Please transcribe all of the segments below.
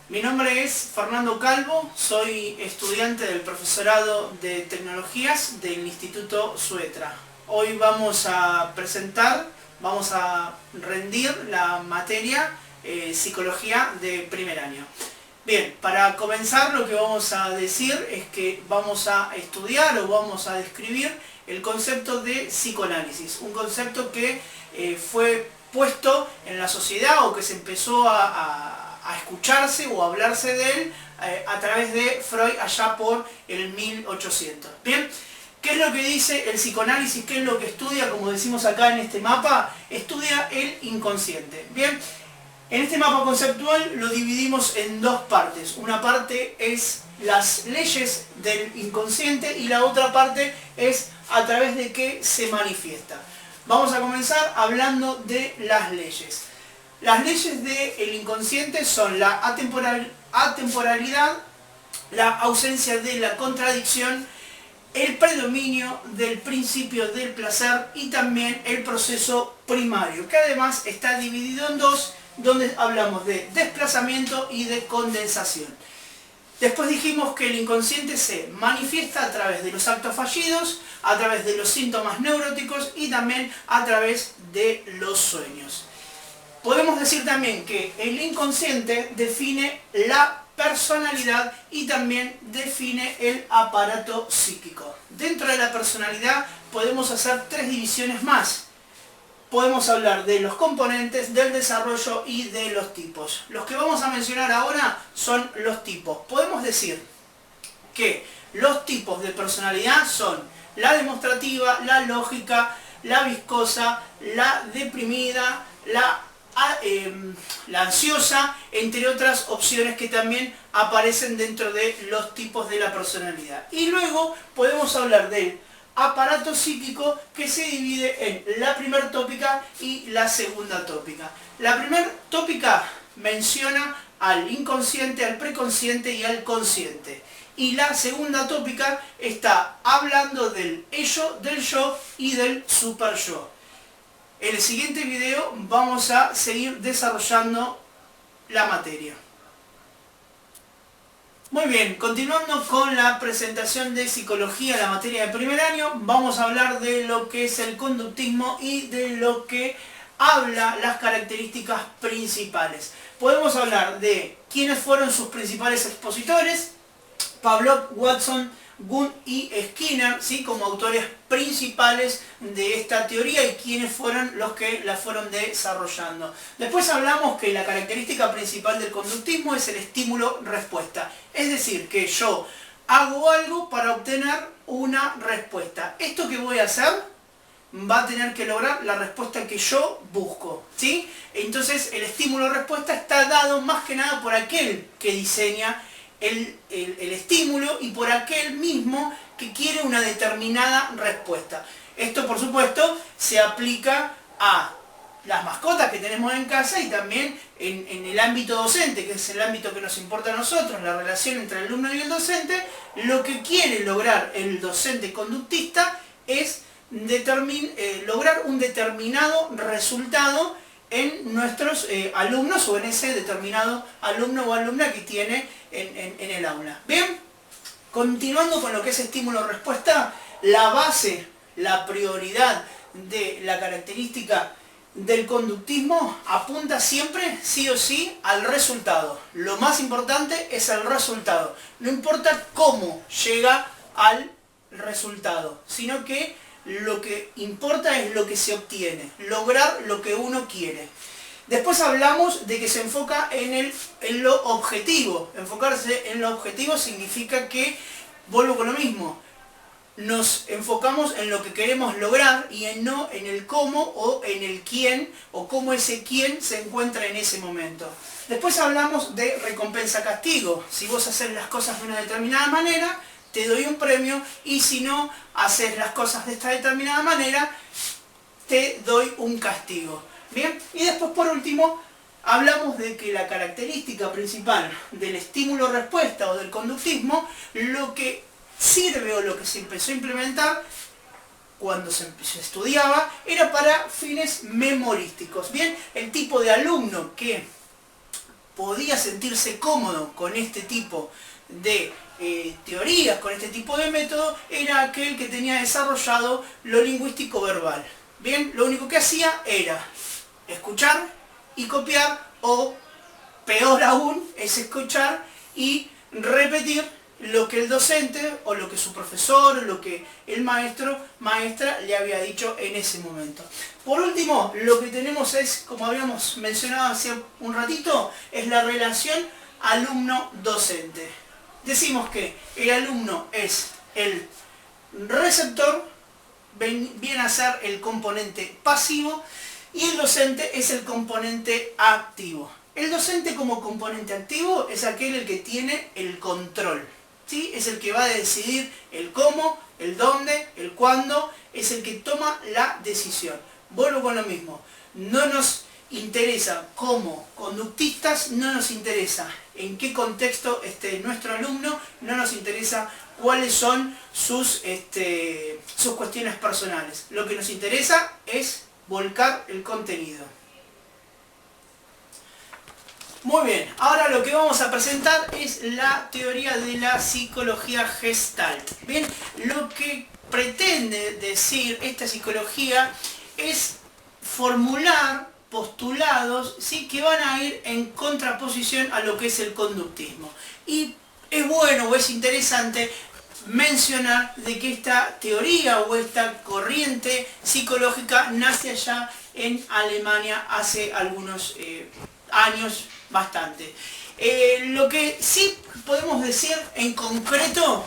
Mi nombre es Fernando Calvo, soy estudiante del profesorado de tecnologías del Instituto Suetra. Hoy vamos a rendir la materia Psicología de primer año. Bien, para comenzar lo que vamos a decir es que vamos a estudiar o vamos a describir el concepto de psicoanálisis, un concepto que fue puesto en la sociedad o que se empezó a escucharse o a hablarse de él a través de Freud allá por el 1800. Bien, ¿qué es lo que dice el psicoanálisis? ¿Qué es lo que estudia? Como decimos acá en este mapa, estudia el inconsciente. Bien, en este mapa conceptual lo dividimos en dos partes. Una parte es las leyes del inconsciente y la otra parte es a través de qué se manifiesta. Vamos a comenzar hablando de las leyes. Las leyes del inconsciente son la atemporalidad, la ausencia de la contradicción, el predominio del principio del placer y también el proceso primario, que además está dividido en dos, donde hablamos de desplazamiento y de condensación. Después dijimos que el inconsciente se manifiesta a través de los actos fallidos, a través de los síntomas neuróticos y también a través de los sueños. Podemos decir también que el inconsciente define la personalidad y también define el aparato psíquico. Dentro de la personalidad podemos hacer tres divisiones más. Podemos hablar de los componentes, del desarrollo y de los tipos. Los que vamos a mencionar ahora son los tipos. Podemos decir que los tipos de personalidad son la demostrativa, la lógica, la viscosa, la deprimida, la ansiosa, entre otras opciones que también aparecen dentro de los tipos de la personalidad. Y luego podemos hablar del aparato psíquico, que se divide en la primera tópica y la segunda tópica. La primera tópica menciona al inconsciente, al preconsciente y al consciente. Y la segunda tópica está hablando del ello, del yo y del superyo. En el siguiente video vamos a seguir desarrollando la materia. Muy bien, continuando con la presentación de psicología, la materia de primer año, vamos a hablar de lo que es el conductismo y de lo que habla las características principales. Podemos hablar de quiénes fueron sus principales expositores: Pavlov, Watson, Gunn y Skinner, ¿sí?, como autores principales de esta teoría y quienes fueron los que la fueron desarrollando. Después hablamos que la característica principal del conductismo es el estímulo-respuesta, es decir, que yo hago algo para obtener una respuesta. Esto que voy a hacer va a tener que lograr la respuesta que yo busco, ¿sí? Entonces el estímulo-respuesta está dado más que nada por aquel que diseña el estímulo y por aquel mismo que quiere una determinada respuesta. Esto, por supuesto, se aplica a las mascotas que tenemos en casa y también en el ámbito docente, que es el ámbito que nos importa a nosotros, la relación entre el alumno y el docente. Lo que quiere lograr el docente conductista es lograr un determinado resultado en nuestros alumnos o en ese determinado alumno o alumna que tiene en el aula. Bien, continuando con lo que es estímulo-respuesta, la base, la prioridad de la característica del conductismo apunta siempre, sí o sí, al resultado. Lo más importante es el resultado. No importa cómo llega al resultado, sino que lo que importa es lo que se obtiene, lograr lo que uno quiere. Después hablamos de que se enfoca en lo objetivo. Enfocarse en lo objetivo significa que, vuelvo con lo mismo, nos enfocamos en lo que queremos lograr y no en el cómo o en el quién o cómo ese quién se encuentra en ese momento. Después hablamos de recompensa-castigo. Si vos haces las cosas de una determinada manera, te doy un premio, y si no haces las cosas de esta determinada manera, te doy un castigo. Bien, y después por último hablamos de que la característica principal del estímulo-respuesta o del conductismo, lo que sirve o lo que se empezó a implementar cuando se estudiaba, era para fines memorísticos. Bien, el tipo de alumno que podía sentirse cómodo con este tipo de teorías, con este tipo de método, era aquel que tenía desarrollado lo lingüístico verbal. Bien, lo único que hacía era escuchar y copiar, o peor aún, es escuchar y repetir lo que el docente o lo que su profesor o lo que el maestra le había dicho en ese momento. Por último, lo que tenemos es, como habíamos mencionado hace un ratito, es la relación alumno-docente. Decimos que el alumno es el receptor, viene a ser el componente pasivo, y el docente es el componente activo. El docente como componente activo es aquel el que tiene el control, ¿sí? Es el que va a decidir el cómo, el dónde, el cuándo, es el que toma la decisión. Vuelvo con lo mismo, no nos interesa como conductistas, no nos interesa en qué contexto esté nuestro alumno, no nos interesa cuáles son sus cuestiones personales. Lo que nos interesa es volcar el contenido. Muy bien, ahora lo que vamos a presentar es la teoría de la psicología Gestalt. Bien, lo que pretende decir esta psicología es formular postulados, ¿sí?, que van a ir en contraposición a lo que es el conductismo. Y es bueno o es interesante mencionar de que esta teoría o esta corriente psicológica nace allá en Alemania hace algunos años, bastante. Lo que sí podemos decir en concreto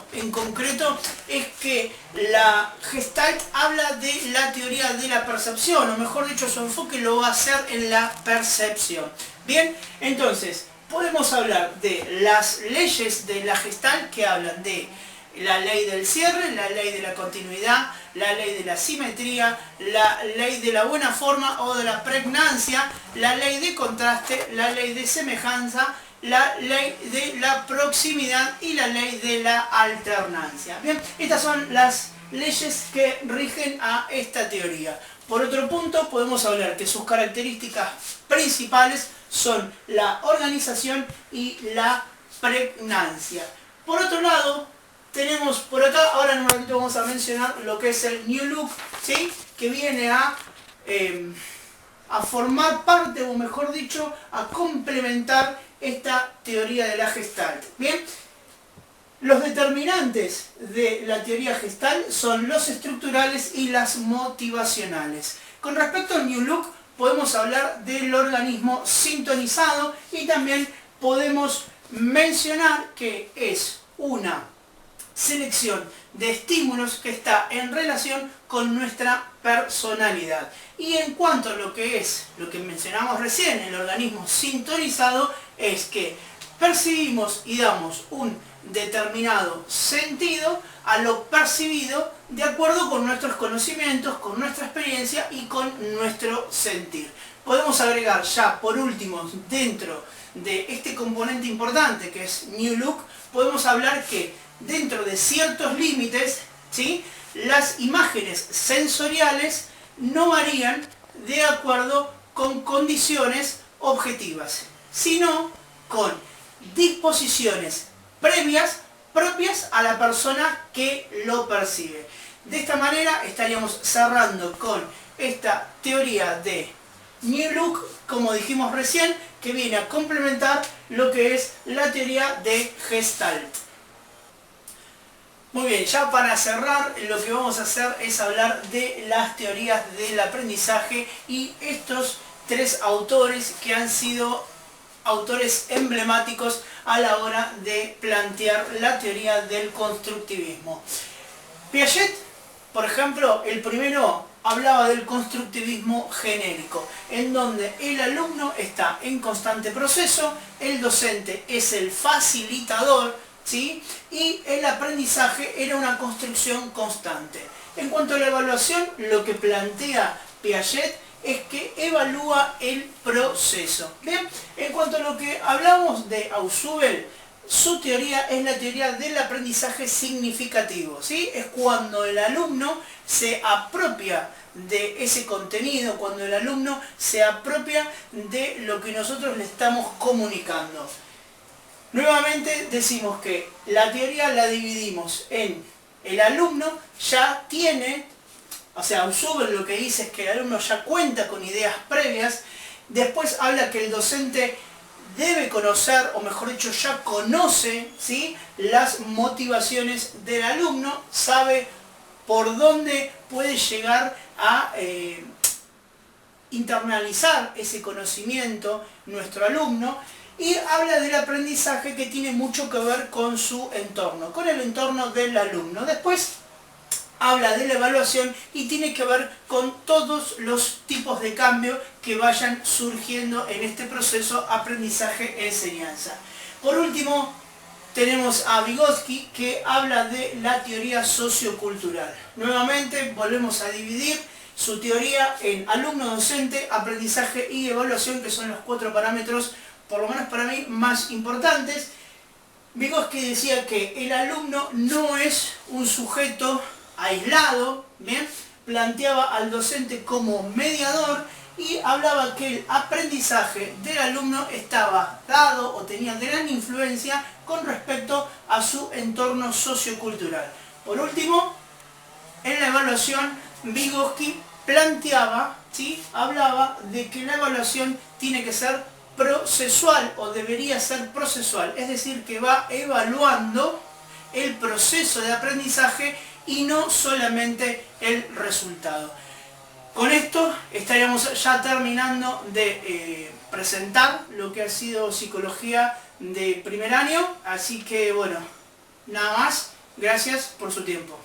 es que la Gestalt habla de la teoría de la percepción, o mejor dicho, su enfoque lo va a hacer en la percepción. Bien, entonces podemos hablar de las leyes de la Gestalt, que hablan de la ley del cierre, la ley de la continuidad, la ley de la simetría, la ley de la buena forma o de la pregnancia, la ley de contraste, la ley de semejanza, la ley de la proximidad y la ley de la alternancia. Bien, estas son las leyes que rigen a esta teoría. Por otro punto, podemos hablar que sus características principales son la organización y la pregnancia. Por otro lado, tenemos por acá, ahora en un ratito vamos a mencionar lo que es el New Look, ¿sí?, que viene a formar parte, o mejor dicho, a complementar esta teoría de la Gestalt. Bien, los determinantes de la teoría Gestalt son los estructurales y las motivacionales. Con respecto al New Look, podemos hablar del organismo sintonizado, y también podemos mencionar que es una selección de estímulos que está en relación con nuestra personalidad. Y en cuanto a lo que es, lo que mencionamos recién, el organismo sintonizado, es que percibimos y damos un determinado sentido a lo percibido de acuerdo con nuestros conocimientos, con nuestra experiencia y con nuestro sentir. Podemos agregar ya por último, dentro de este componente importante que es New Look, podemos hablar que dentro de ciertos límites, ¿sí?, las imágenes sensoriales no varían de acuerdo con condiciones objetivas, sino con disposiciones previas propias a la persona que lo percibe. De esta manera estaríamos cerrando con esta teoría de New Look, como dijimos recién, que viene a complementar lo que es la teoría de Gestalt. Muy bien, ya para cerrar, lo que vamos a hacer es hablar de las teorías del aprendizaje y estos tres autores que han sido autores emblemáticos a la hora de plantear la teoría del constructivismo. Piaget, por ejemplo, el primero hablaba del constructivismo genérico, en donde el alumno está en constante proceso, el docente es el facilitador, ¿sí?, y el aprendizaje era una construcción constante. En cuanto a la evaluación, lo que plantea Piaget es que evalúa el proceso. Bien, en cuanto a lo que hablamos de Ausubel, su teoría es la teoría del aprendizaje significativo, ¿sí? Es cuando el alumno se apropia de ese contenido, cuando el alumno se apropia de lo que nosotros le estamos comunicando. Nuevamente decimos que la teoría la dividimos en el alumno ya tiene, o sea, Usuber lo que dice es que el alumno ya cuenta con ideas previas, después habla que el docente debe conocer, o mejor dicho, ya conoce, ¿sí?, las motivaciones del alumno, sabe por dónde puede llegar a internalizar ese conocimiento nuestro alumno, y habla del aprendizaje que tiene mucho que ver con su entorno, con el entorno del alumno. Después habla de la evaluación y tiene que ver con todos los tipos de cambio que vayan surgiendo en este proceso aprendizaje-enseñanza. Por último, tenemos a Vygotsky, que habla de la teoría sociocultural. Nuevamente volvemos a dividir su teoría en alumno-docente, aprendizaje y evaluación, que son los 4 parámetros, por lo menos para mí, más importantes. Vygotsky decía que el alumno no es un sujeto aislado, ¿bien? Planteaba al docente como mediador y hablaba que el aprendizaje del alumno estaba dado o tenía gran influencia con respecto a su entorno sociocultural. Por último, en la evaluación, Vygotsky planteaba, ¿sí?, hablaba de que la evaluación tiene que ser procesual, o debería ser procesual, es decir, que va evaluando el proceso de aprendizaje y no solamente el resultado. Con esto estaríamos ya terminando de presentar lo que ha sido psicología de primer año, así que bueno, nada más, gracias por su tiempo.